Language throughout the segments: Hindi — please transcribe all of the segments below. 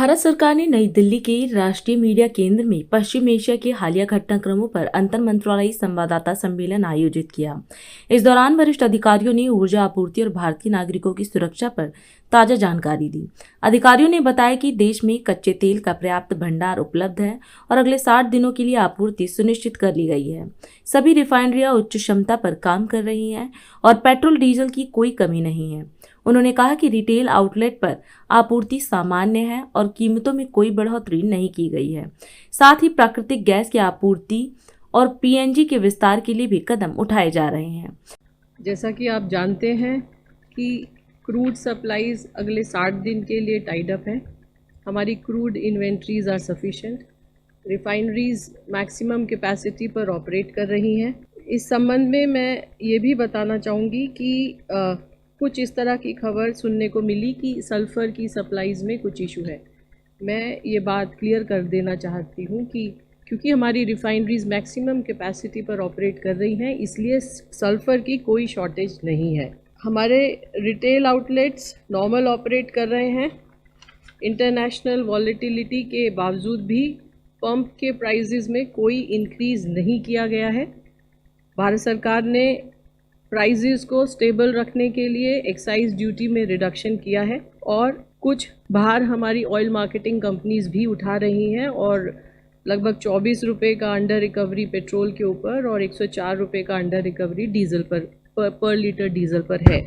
भारत सरकार ने नई दिल्ली के राष्ट्रीय मीडिया केंद्र में पश्चिम एशिया के हालिया घटनाक्रमों पर अंतर मंत्रालयी संवाददाता सम्मेलन आयोजित किया। इस दौरान वरिष्ठ अधिकारियों ने ऊर्जा आपूर्ति और भारतीय नागरिकों की सुरक्षा पर ताजा जानकारी दी। अधिकारियों ने बताया कि देश में कच्चे तेल का पर्याप्त भंडार उपलब्ध है और अगले 60 दिनों के लिए आपूर्ति सुनिश्चित कर ली गई है। सभी रिफाइनरियां उच्च क्षमता पर काम कर रही हैं और पेट्रोल डीजल की कोई कमी नहीं है। उन्होंने कहा कि रिटेल आउटलेट पर आपूर्ति सामान्य है और कीमतों में कोई बढ़ोतरी नहीं की गई है। साथ ही प्राकृतिक गैस की आपूर्ति और पीएनजी के विस्तार के लिए भी कदम उठाए जा रहे हैं। जैसा कि आप जानते हैं कि क्रूड सप्लाईज अगले 60 दिन के लिए टाइड अप है। हमारी crude inventories are sufficient. Refineries maximum capacity पर ऑपरेट कर रही हैं। इस संबंध में मैं ये भी बताना चाहूँगी कि कुछ इस तरह की खबर सुनने को मिली कि सल्फ़र की सप्लाईज़ में कुछ इशू है। मैं ये बात क्लियर कर देना चाहती हूँ कि क्योंकि हमारी रिफाइनरीज मैक्सिमम कैपेसिटी पर ऑपरेट कर रही हैं, इसलिए सल्फ़र की कोई शॉर्टेज नहीं है। हमारे रिटेल आउटलेट्स नॉर्मल ऑपरेट कर रहे हैं। इंटरनेशनल वॉलेटिलिटी के बावजूद भी पंप के प्राइसेस में कोई इंक्रीज़ नहीं किया गया है। भारत सरकार ने प्राइसेस को स्टेबल रखने के लिए एक्साइज ड्यूटी में रिडक्शन किया है और कुछ बाहर हमारी ऑयल मार्केटिंग कंपनीज भी उठा रही हैं और लगभग 24 रुपये का अंडर रिकवरी पेट्रोल के ऊपर और 104 रुपये का अंडर रिकवरी डीजल पर लीटर डीजल पर है।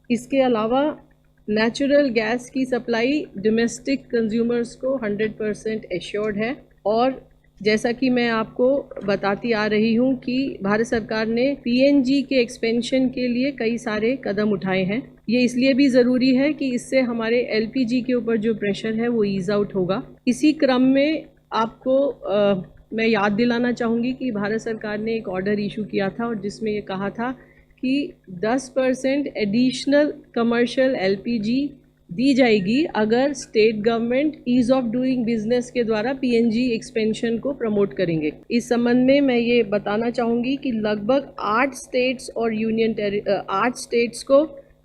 इसके अलावा नेचुरल गैस की सप्लाई डोमेस्टिक कंज्यूमर्स को 100% एश्योर्ड है और जैसा कि मैं आपको बताती आ रही हूँ कि भारत सरकार ने पीएनजी के एक्सपेंशन के लिए कई सारे कदम उठाए हैं। ये इसलिए भी ज़रूरी है कि इससे हमारे एलपीजी के ऊपर जो प्रेशर है वो ईज़ आउट होगा। इसी क्रम में आपको मैं याद दिलाना चाहूँगी कि भारत सरकार ने एक ऑर्डर इशू किया था और जिसमें ये कहा था कि 10% एडिशनल कमर्शियल एलपीजी दी जाएगी अगर state government ease of doing business के द्वारा पीएनजी एक्सपेंशन को प्रमोट करेंगे। इस संबंध में मैं ये बताना चाहूँगी कि लगभग 8 स्टेट्स और 8 स्टेट्स को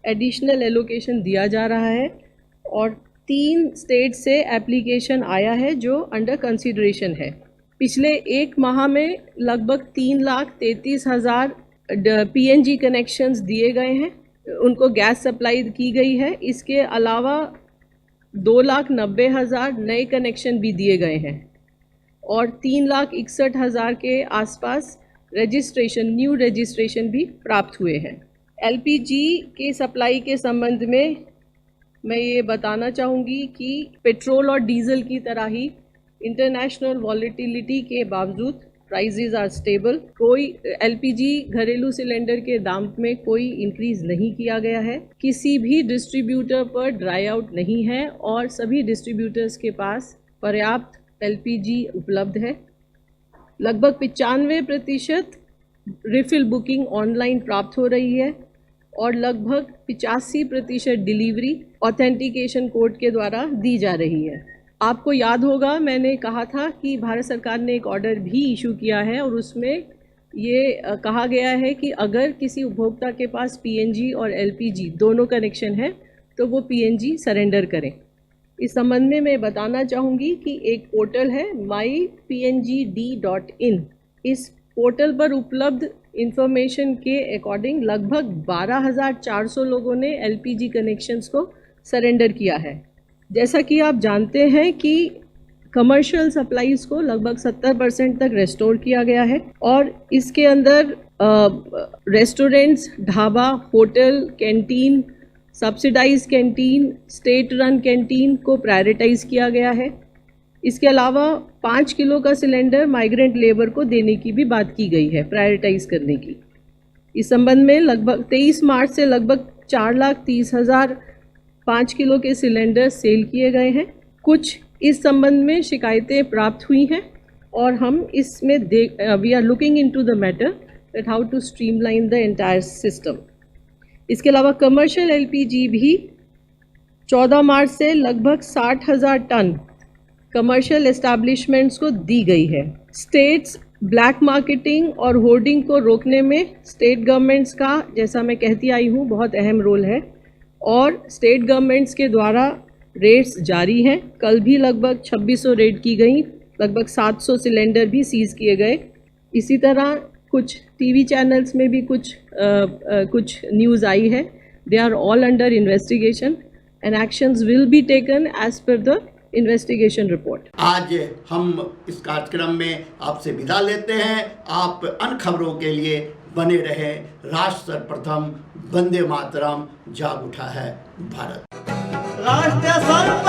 एडिशनल एलोकेशन दिया जा रहा है और 3 स्टेट से एप्लीकेशन आया है जो अंडर कंसिडरेशन है। पिछले एक माह में लगभग 3,33,000 पीएनजी कनेक्शंस दिए गए हैं, उनको गैस सप्लाई की गई है। इसके अलावा 2,90,000 नए कनेक्शन भी दिए गए हैं और 3,61,000 के आसपास न्यू रजिस्ट्रेशन भी प्राप्त हुए हैं। एलपीजी के सप्लाई के संबंध में मैं ये बताना चाहूँगी कि पेट्रोल और डीजल की तरह ही इंटरनेशनल वॉलेटिलिटी के बावजूद प्राइसेस आर स्टेबल। कोई एलपीजी घरेलू सिलेंडर के दाम में कोई इंक्रीज़ नहीं किया गया है। किसी भी डिस्ट्रीब्यूटर पर ड्राई आउट नहीं है और सभी डिस्ट्रीब्यूटर्स के पास पर्याप्त एलपीजी उपलब्ध है। लगभग 95% रिफिल बुकिंग ऑनलाइन प्राप्त हो रही है और लगभग 85% डिलीवरी ऑथेंटिकेशन कोड के द्वारा दी जा रही है। आपको याद होगा मैंने कहा था कि भारत सरकार ने एक ऑर्डर भी इशू किया है और उसमें ये कहा गया है कि अगर किसी उपभोक्ता के पास पीएनजी और एलपीजी दोनों कनेक्शन है तो वो पीएनजी सरेंडर करें। इस संबंध में मैं बताना चाहूँगी कि एक पोर्टल है mypngd.in। इस पोर्टल पर उपलब्ध इंफॉर्मेशन के अकॉर्डिंग लगभग 12,400 लोगों ने एलपीजी कनेक्शंस को सरेंडर किया है। जैसा कि आप जानते हैं कि कमर्शियल सप्लाईज को लगभग 70% तक रेस्टोर किया गया है और इसके अंदर restaurants, dhaba, hotel, canteen, subsidise canteen, state run canteen को प्रायोरिटाइज किया गया है। इसके अलावा 5 किलो का सिलेंडर माइग्रेंट लेबर को देने की भी बात की गई है, प्रायोरिटाइज करने की। इस संबंध में लगभग 23 मार्च से लगभग 4,30,000 5 किलो के सिलेंडर सेल किए गए हैं। कुछ इस संबंध में शिकायतें प्राप्त हुई हैं और हम इसमें we are looking into the matter that how to streamline the entire system. इसके अलावा कमर्शियल एलपीजी भी 14 मार्च से लगभग 60,000 टन कमर्शियल एस्टैब्लिशमेंट्स को दी गई है। स्टेट्स ब्लैक मार्केटिंग और होर्डिंग को रोकने में स्टेट गवर्नमेंट्स का, जैसा मैं कहती आई हूँ, बहुत अहम रोल है और स्टेट गवर्नमेंट्स के द्वारा रेड्स जारी हैं। कल भी लगभग 2600 रेड की गई, लगभग 700 सिलेंडर भी सीज किए गए। इसी तरह कुछ टीवी चैनल्स में भी कुछ न्यूज़ आई है। They are all under investigation and actions will be taken as per the investigation report. आज हम इस कार्यक्रम में आपसे विदा लेते हैं। आप अन्य खबरों के लिए बने रहे। राष्ट्र सर्वप्रथम, वंदे मातरम, जाग उठा है भारत। राष्ट्र